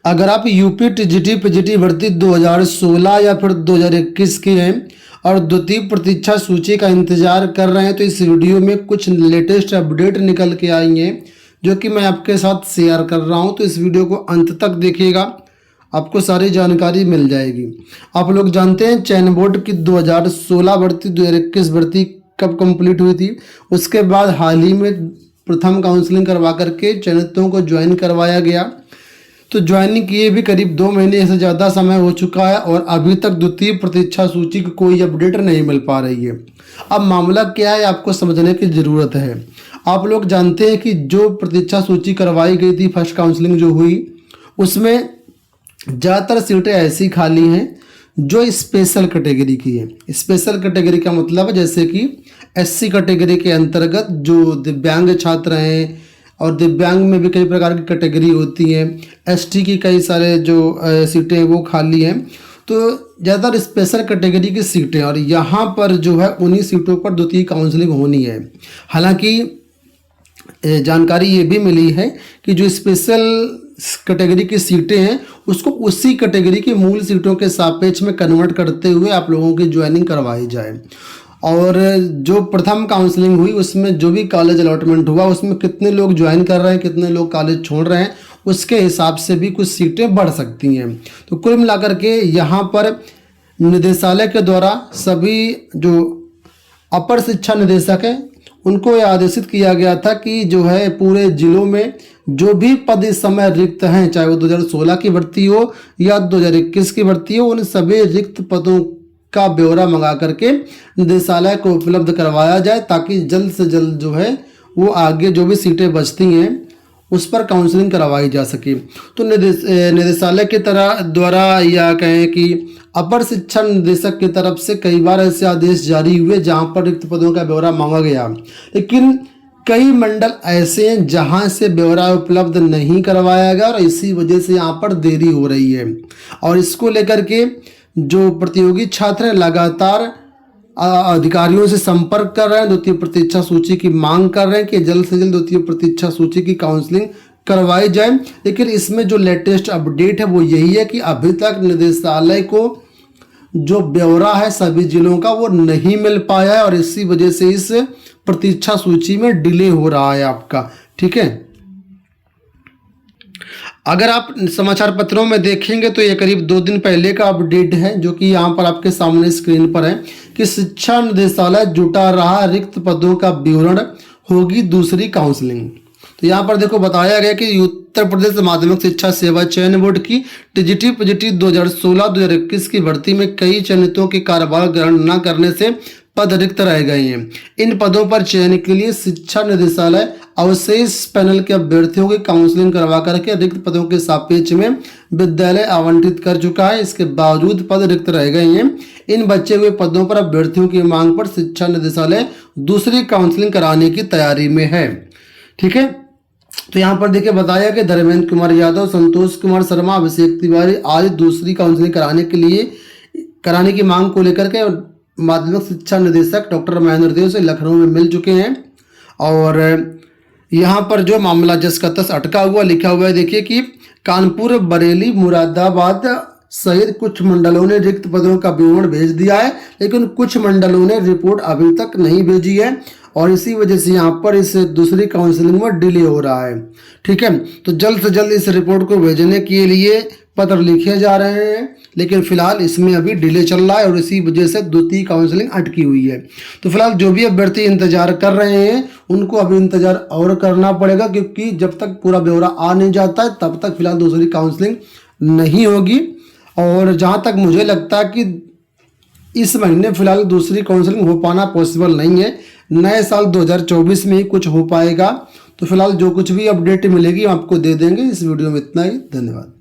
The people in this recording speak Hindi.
अगर आप यूपी टीजीटी पीजीटी भर्ती 2016 या फिर 2021 की हैं और द्वितीय प्रतीक्षा सूची का इंतजार कर रहे हैं तो इस वीडियो में कुछ लेटेस्ट अपडेट निकल के आई हैं जो कि मैं आपके साथ शेयर कर रहा हूं। तो इस वीडियो को अंत तक देखिएगा, आपको सारी जानकारी मिल जाएगी। आप लोग जानते हैं चयन बोर्ड की 2016 भर्ती 2021 भर्ती कब कंप्लीट हुई थी। उसके बाद हाल ही में प्रथम काउंसलिंग करवा करके चयनितों को ज्वाइन करवाया गया। तो ज्वाइनिंग किए भी करीब 2 महीने से ज़्यादा समय हो चुका है और अभी तक द्वितीय प्रतीक्षा सूची की कोई अपडेट नहीं मिल पा रही है। अब मामला क्या है आपको समझने की ज़रूरत है। आप लोग जानते हैं कि जो प्रतीक्षा सूची करवाई गई थी, फर्स्ट काउंसलिंग जो हुई, उसमें ज़्यादातर सीटें ऐसी खाली हैं जो स्पेशल कैटेगरी की है। स्पेशल कैटेगरी का मतलब है जैसे कि एससी कैटेगरी के अंतर्गत जो दिव्यांग छात्र हैं, और दिव्यांग में भी कई प्रकार की कैटेगरी होती हैं। एसटी की कई सारे जो सीटें हैं वो खाली हैं। तो ज़्यादातर स्पेशल कैटेगरी की सीटें, और यहाँ पर जो है उन्हीं सीटों पर द्वितीय काउंसलिंग होनी है। हालांकि जानकारी ये भी मिली है कि जो स्पेशल कैटेगरी की सीटें हैं उसको उसी कैटेगरी की मूल सीटों के सापेक्ष में कन्वर्ट करते हुए आप लोगों की ज्वाइनिंग करवाई जाए। और जो प्रथम काउंसलिंग हुई उसमें जो भी कॉलेज अलॉटमेंट हुआ उसमें कितने लोग ज्वाइन कर रहे हैं, कितने लोग कॉलेज छोड़ रहे हैं, उसके हिसाब से भी कुछ सीटें बढ़ सकती हैं। तो कुल मिलाकर के यहाँ पर निदेशालय के द्वारा सभी जो अपर शिक्षा निदेशक हैं उनको यह आदेशित किया गया था कि जो है पूरे जिलों में जो भी पद इस समय रिक्त हैं, चाहे वो 2016 की भर्ती हो या 2021 की भर्ती हो, उन सभी रिक्त पदों का ब्यौरा मंगा करके निदेशालय को उपलब्ध करवाया जाए ताकि जल्द से जल्द जो है वो आगे जो भी सीटें बचती हैं उस पर काउंसलिंग करवाई जा सके। तो निदेशालय के द्वारा या कहें कि अपर शिक्षा निदेशक की तरफ से कई बार ऐसे आदेश जारी हुए जहां पर रिक्त पदों का ब्यौरा मांगा गया, लेकिन कई मंडल ऐसे हैं जहां से ब्यौरा उपलब्ध नहीं करवाया गया और इसी वजह से यहाँ पर देरी हो रही है। और इसको लेकर के जो प्रतियोगी छात्र हैं लगातार अधिकारियों से संपर्क कर रहे हैं, द्वितीय प्रतीक्षा सूची की मांग कर रहे हैं कि जल्द से जल्द द्वितीय प्रतीक्षा सूची की काउंसलिंग करवाई जाए। लेकिन इसमें जो लेटेस्ट अपडेट है वो यही है कि अभी तक निदेशालय को जो ब्यौरा है सभी जिलों का वो नहीं मिल पाया है और इसी वजह से इस प्रतीक्षा सूची में डिले हो रहा है आपका। ठीक है, अगर आप समाचार पत्रों में देखेंगे तो ये करीब 2 दिन पहले का अपडेट है जो कि यहाँ पर आपके सामने स्क्रीन पर है कि शिक्षा निदेशालय जुटा रहा रिक्त पदों का विवरण, होगी दूसरी काउंसलिंग। तो यहाँ पर देखो बताया गया कि उत्तर प्रदेश माध्यमिक शिक्षा सेवा चयन बोर्ड की टीजीटी पीजीटी 2016-2021 की भर्ती में कई चयनितों के कार्यभार ग्रहण न करने से पद रिक्त रह गए हैं। इन पदों पर चयन के लिए शिक्षा निदेशालय अवशेष पैनल के अभ्यर्थियों की काउंसलिंग करवा करके रिक्त पदों के सापेक्ष में विद्यालय आवंटित कर चुका है। इसके बावजूद पद रिक्त रह गए हैं। इन बचे हुए पदों पर अभ्यर्थियों की मांग पर शिक्षा निदेशालय दूसरी काउंसलिंग कराने की तैयारी में है। ठीक है, तो यहाँ पर देखिए बताया कि धर्मेंद्र कुमार यादव, संतोष कुमार शर्मा, अभिषेक तिवारी आज दूसरी काउंसलिंग कराने की मांग को लेकर के माध्यमिक शिक्षा निदेशक डॉक्टर महेंद्र देव से लखनऊ में मिल चुके हैं। और यहाँ पर जो मामला जस का तस अटका हुआ लिखा हुआ है, देखिए कि कानपुर, बरेली, मुरादाबाद सहित कुछ मंडलों ने रिक्त पदों का विवरण भेज दिया है, लेकिन कुछ मंडलों ने रिपोर्ट अभी तक नहीं भेजी है और इसी वजह से यहाँ पर इस दूसरी काउंसलिंग में डिले हो रहा है। ठीक है, तो जल्द से जल्द इस रिपोर्ट को भेजने के लिए पत्र लिखे जा रहे हैं, लेकिन फिलहाल इसमें अभी डिले चल रहा है और इसी वजह से द्वितीय काउंसलिंग अटकी हुई है। तो फिलहाल जो भी अभ्यर्थी इंतजार कर रहे हैं उनको अभी इंतजार और करना पड़ेगा, क्योंकि जब तक पूरा ब्यौरा आ नहीं जाता है तब तक फिलहाल दूसरी काउंसलिंग नहीं होगी। और जहाँ तक मुझे लगता है कि इस महीने फिलहाल दूसरी काउंसलिंग हो पाना पॉसिबल नहीं है, नए साल 2024 में ही कुछ हो पाएगा। तो फिलहाल जो कुछ भी अपडेट मिलेगी आपको दे देंगे। इस वीडियो में इतना ही, धन्यवाद।